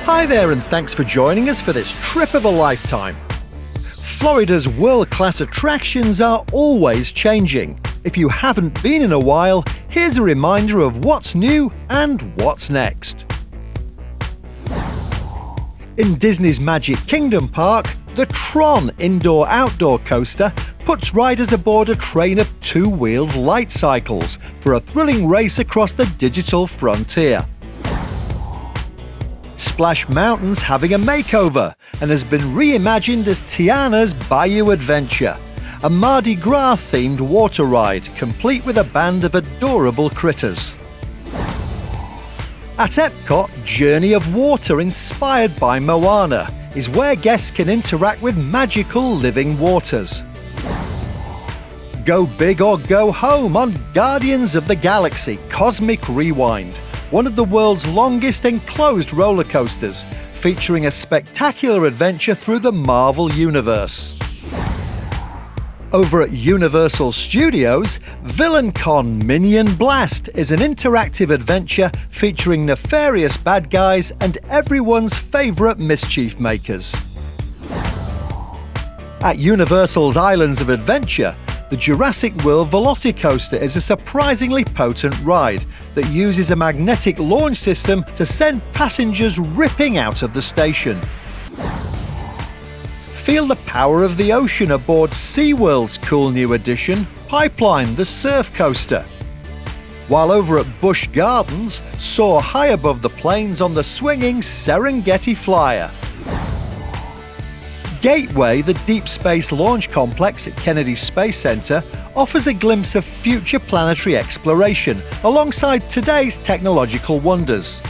Hi there, and thanks for joining us for this trip of a lifetime. Florida's world-class attractions are always changing. If you haven't been in a while, here's a reminder of what's new and what's next. In Disney's Magic Kingdom Park, the Tron indoor-outdoor coaster puts riders aboard a train of two-wheeled light cycles for a thrilling race across the digital frontier. Splash Mountain's having a makeover and has been reimagined as Tiana's Bayou Adventure, a Mardi Gras-themed water ride complete with a band of adorable critters. At Epcot, Journey of Water, inspired by Moana, is where guests can interact with magical living waters. Go big or go home on Guardians of the Galaxy Cosmic Rewind, one of the world's longest enclosed roller coasters, featuring a spectacular adventure through the Marvel Universe. Over at Universal Studios, VillainCon Minion Blast is an interactive adventure featuring nefarious bad guys and everyone's favourite mischief makers. At Universal's Islands of Adventure, the Jurassic World Velocicoaster is a surprisingly potent ride that uses a magnetic launch system to send passengers ripping out of the station. Feel the power of the ocean aboard SeaWorld's cool new addition, Pipeline the Surf Coaster. While over at Busch Gardens, soar high above the plains on the swinging Serengeti Flyer. Gateway, the deep space launch complex at Kennedy Space Center, offers a glimpse of future planetary exploration alongside today's technological wonders.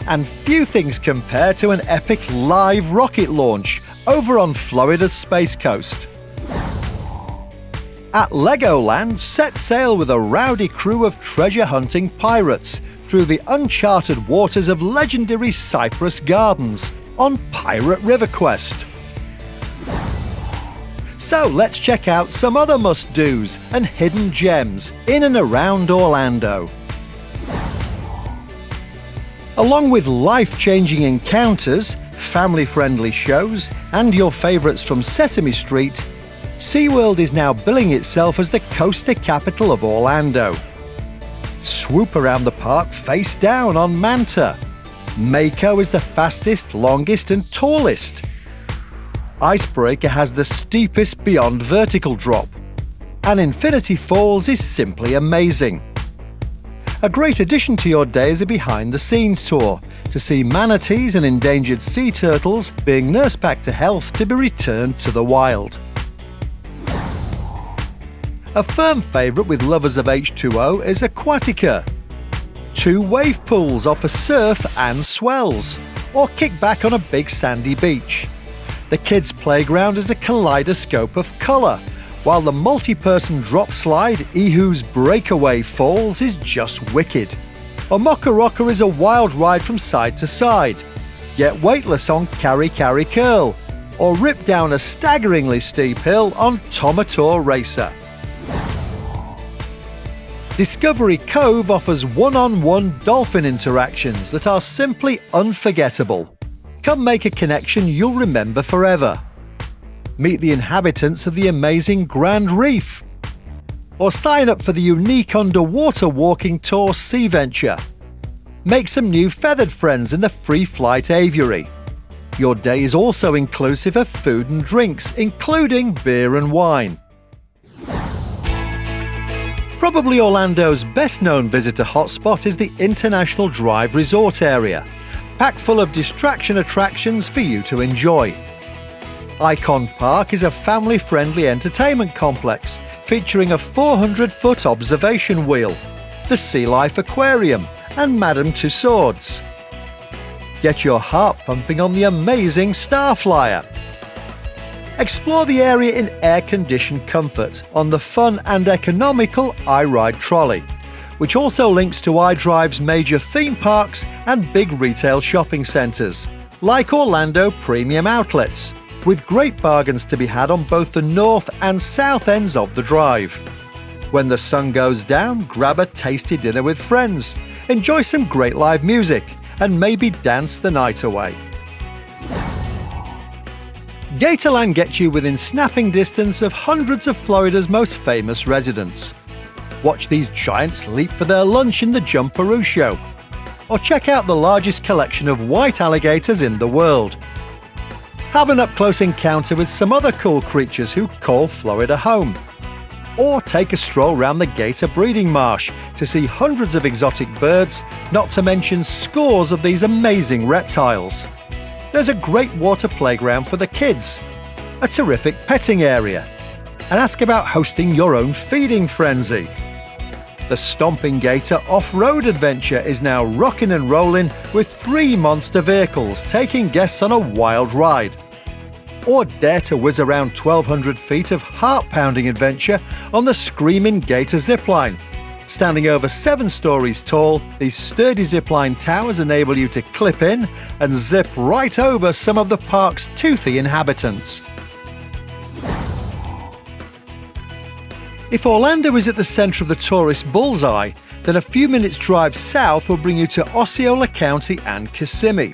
And few things compare to an epic live rocket launch over on Florida's Space Coast. At Legoland, set sail with a rowdy crew of treasure-hunting pirates through the uncharted waters of legendary Cypress Gardens on Pirate River Quest. So let's check out some other must-dos and hidden gems in and around Orlando. Along with life-changing encounters, family-friendly shows, and your favourites from Sesame Street, SeaWorld is now billing itself as the coaster capital of Orlando. Swoop around the park face down on Manta. Mako is the fastest, longest and tallest. Icebreaker has the steepest beyond vertical drop. And Infinity Falls is simply amazing. A great addition to your day is a behind-the-scenes tour to see manatees and endangered sea turtles being nursed back to health to be returned to the wild. A firm favourite with lovers of H2O is Aquatica. 2 wave pools offer surf and swells, or kick back on a big sandy beach. The kids' playground is a kaleidoscope of colour, while the multi-person drop slide Ihu's Breakaway Falls is just wicked. A Mocha Rocker is a wild ride from side to side. Get weightless on Carry Carry Curl, or rip down a staggeringly steep hill on Tomator Racer. Discovery Cove offers one-on-one dolphin interactions that are simply unforgettable. Come make a connection you'll remember forever. Meet the inhabitants of the amazing Grand Reef. Or sign up for the unique underwater walking tour Sea Venture. Make some new feathered friends in the free flight aviary. Your day is also inclusive of food and drinks, including beer and wine. Probably Orlando's best-known visitor hotspot is the International Drive Resort area, packed full of distraction attractions for you to enjoy. Icon Park is a family-friendly entertainment complex featuring a 400-foot observation wheel, the Sea Life Aquarium, and Madame Tussauds. Get your heart pumping on the amazing Starflyer. Explore the area in air-conditioned comfort on the fun and economical iRide Trolley, which also links to iDrive's major theme parks and big retail shopping centres, like Orlando Premium Outlets, with great bargains to be had on both the north and south ends of the drive. When the sun goes down, grab a tasty dinner with friends, enjoy some great live music, and maybe dance the night away. Gatorland gets you within snapping distance of hundreds of Florida's most famous residents. Watch these giants leap for their lunch in the Jumperoo Show. Or check out the largest collection of white alligators in the world. Have an up-close encounter with some other cool creatures who call Florida home. Or take a stroll around the gator breeding marsh to see hundreds of exotic birds, not to mention scores of these amazing reptiles. There's a great water playground for the kids, a terrific petting area, and ask about hosting your own feeding frenzy. The Stomping Gator off-road adventure is now rocking and rolling with 3 monster vehicles taking guests on a wild ride. Or dare to whiz around 1,200 feet of heart-pounding adventure on the Screaming Gator zipline. Standing over 7 stories tall, these sturdy zipline towers enable you to clip in and zip right over some of the park's toothy inhabitants. If Orlando is at the centre of the tourist bullseye, then a few minutes' drive south will bring you to Osceola County and Kissimmee.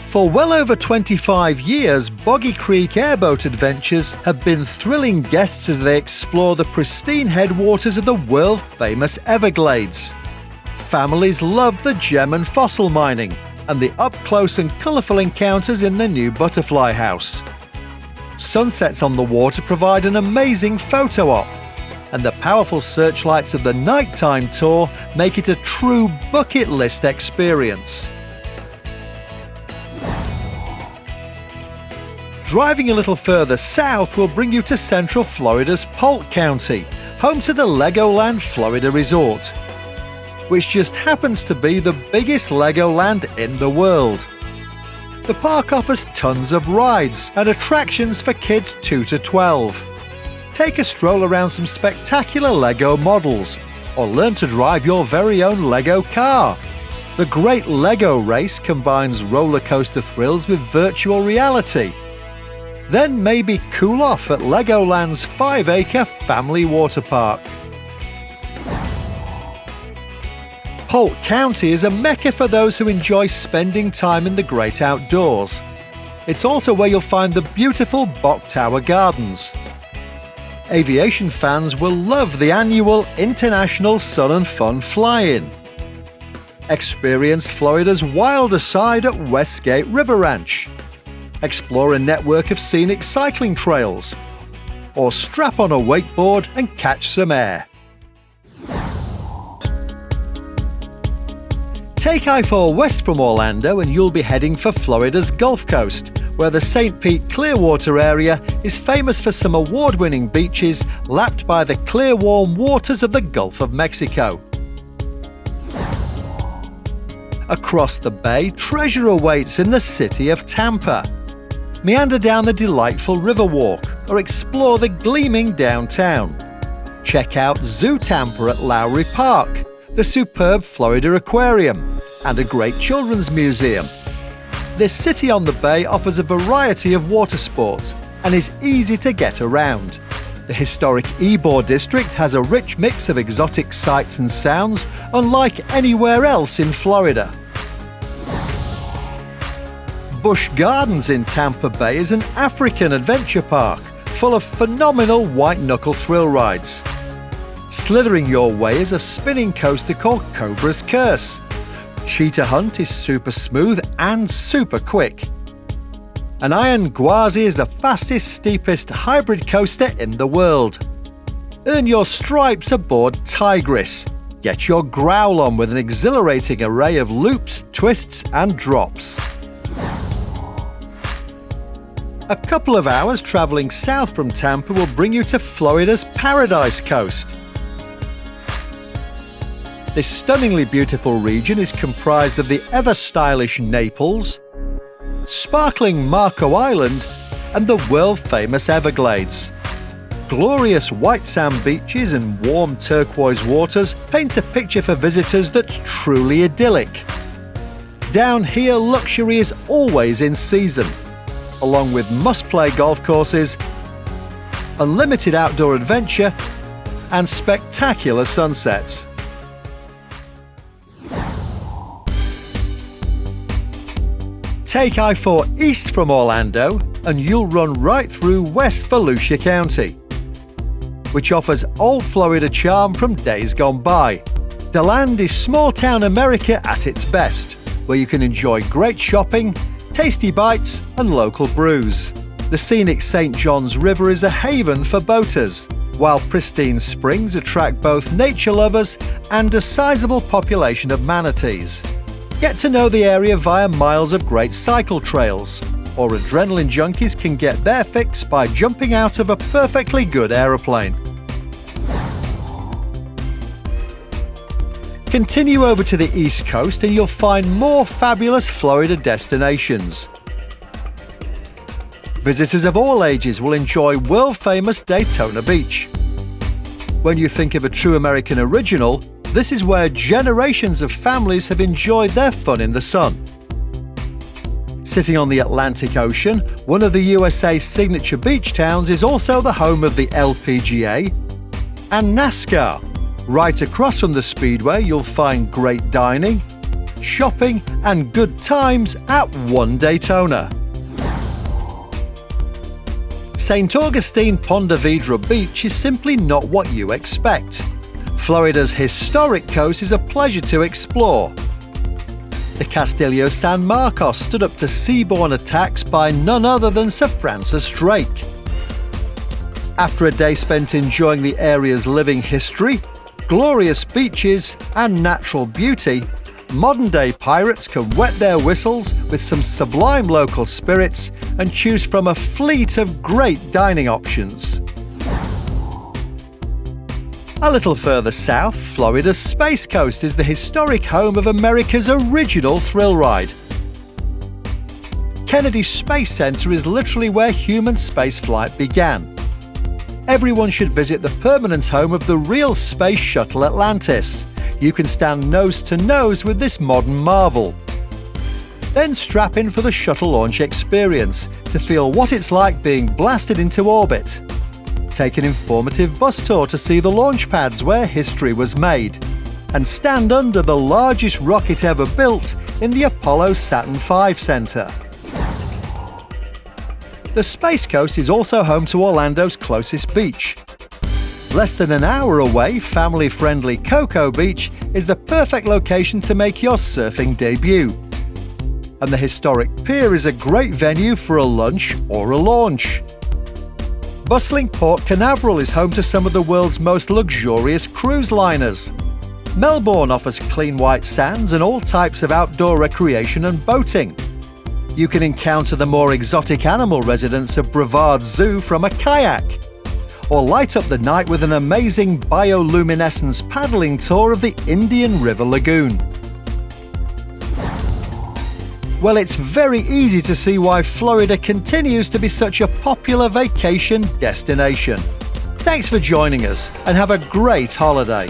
For well over 25 years, Boggy Creek Airboat Adventures have been thrilling guests as they explore the pristine headwaters of the world-famous Everglades. Families love the gem and fossil mining, and the up-close and colourful encounters in the new Butterfly House. Sunsets on the water provide an amazing photo op, and the powerful searchlights of the nighttime tour make it a true bucket list experience. Driving a little further south will bring you to central Florida's Polk County, home to the Legoland Florida Resort, which just happens to be the biggest Legoland in the world. The park offers tons of rides and attractions for kids 2 to 12. Take a stroll around some spectacular Lego models, or learn to drive your very own Lego car. The Great Lego Race combines roller coaster thrills with virtual reality. Then maybe cool off at Legoland's 5-acre family water park. Polk County is a mecca for those who enjoy spending time in the great outdoors. It's also where you'll find the beautiful Bok Tower Gardens. Aviation fans will love the annual International Sun and Fun Fly-In. Experience Florida's wilder side at Westgate River Ranch. Explore a network of scenic cycling trails, or strap on a wakeboard and catch some air. Take I-4 west from Orlando and you'll be heading for Florida's Gulf Coast, where the St. Pete Clearwater area is famous for some award-winning beaches lapped by the clear warm waters of the Gulf of Mexico. Across the bay, treasure awaits in the city of Tampa. Meander down the delightful Riverwalk or explore the gleaming downtown. Check out Zoo Tampa at Lowry Park, the superb Florida Aquarium, and a great children's museum. This city on the bay offers a variety of water sports and is easy to get around. The historic Ybor district has a rich mix of exotic sights and sounds unlike anywhere else in Florida. Busch Gardens in Tampa Bay is an African adventure park full of phenomenal white-knuckle thrill rides. Slithering your way is a spinning coaster called Cobra's Curse. Cheetah Hunt is super smooth and super quick. And Iron Gwazi is the fastest, steepest hybrid coaster in the world. Earn your stripes aboard Tigris. Get your growl on with an exhilarating array of loops, twists and drops. A couple of hours traveling south from Tampa will bring you to Florida's Paradise Coast. This stunningly beautiful region is comprised of the ever-stylish Naples, sparkling Marco Island, and the world-famous Everglades. Glorious white sand beaches and warm turquoise waters paint a picture for visitors that's truly idyllic. Down here, luxury is always in season, along with must-play golf courses, unlimited outdoor adventure, and spectacular sunsets. Take I-4 east from Orlando and you'll run right through West Volusia County, which offers old Florida charm from days gone by. DeLand is small-town America at its best, where you can enjoy great shopping, tasty bites and local brews. The scenic St. Johns River is a haven for boaters, while pristine springs attract both nature lovers and a sizable population of manatees. Get to know the area via miles of great cycle trails, or adrenaline junkies can get their fix by jumping out of a perfectly good aeroplane. Continue over to the East Coast and you'll find more fabulous Florida destinations. Visitors of all ages will enjoy world-famous Daytona Beach. When you think of a true American original, this is where generations of families have enjoyed their fun in the sun. Sitting on the Atlantic Ocean, one of the USA's signature beach towns is also the home of the LPGA and NASCAR. Right across from the Speedway, you'll find great dining, shopping and good times at one Daytona. St. Augustine Ponte Vedra Beach is simply not what you expect. Florida's historic coast is a pleasure to explore. The Castillo San Marcos stood up to seaborne attacks by none other than Sir Francis Drake. After a day spent enjoying the area's living history, glorious beaches and natural beauty, modern-day pirates can wet their whistles with some sublime local spirits and choose from a fleet of great dining options. A little further south, Florida's Space Coast is the historic home of America's original thrill ride. Kennedy Space Center is literally where human spaceflight began. Everyone should visit the permanent home of the real space shuttle Atlantis. You can stand nose to nose with this modern marvel. Then strap in for the shuttle launch experience to feel what it's like being blasted into orbit. Take an informative bus tour to see the launch pads where history was made, and stand under the largest rocket ever built in the Apollo Saturn V Center. The Space Coast is also home to Orlando's closest beach. Less than an hour away, family-friendly Cocoa Beach is the perfect location to make your surfing debut. And the historic pier is a great venue for a lunch or a launch. Bustling Port Canaveral is home to some of the world's most luxurious cruise liners. Melbourne offers clean white sands and all types of outdoor recreation and boating. You can encounter the more exotic animal residents of Brevard Zoo from a kayak, or light up the night with an amazing bioluminescence paddling tour of the Indian River Lagoon. Well, it's very easy to see why Florida continues to be such a popular vacation destination. Thanks for joining us and have a great holiday.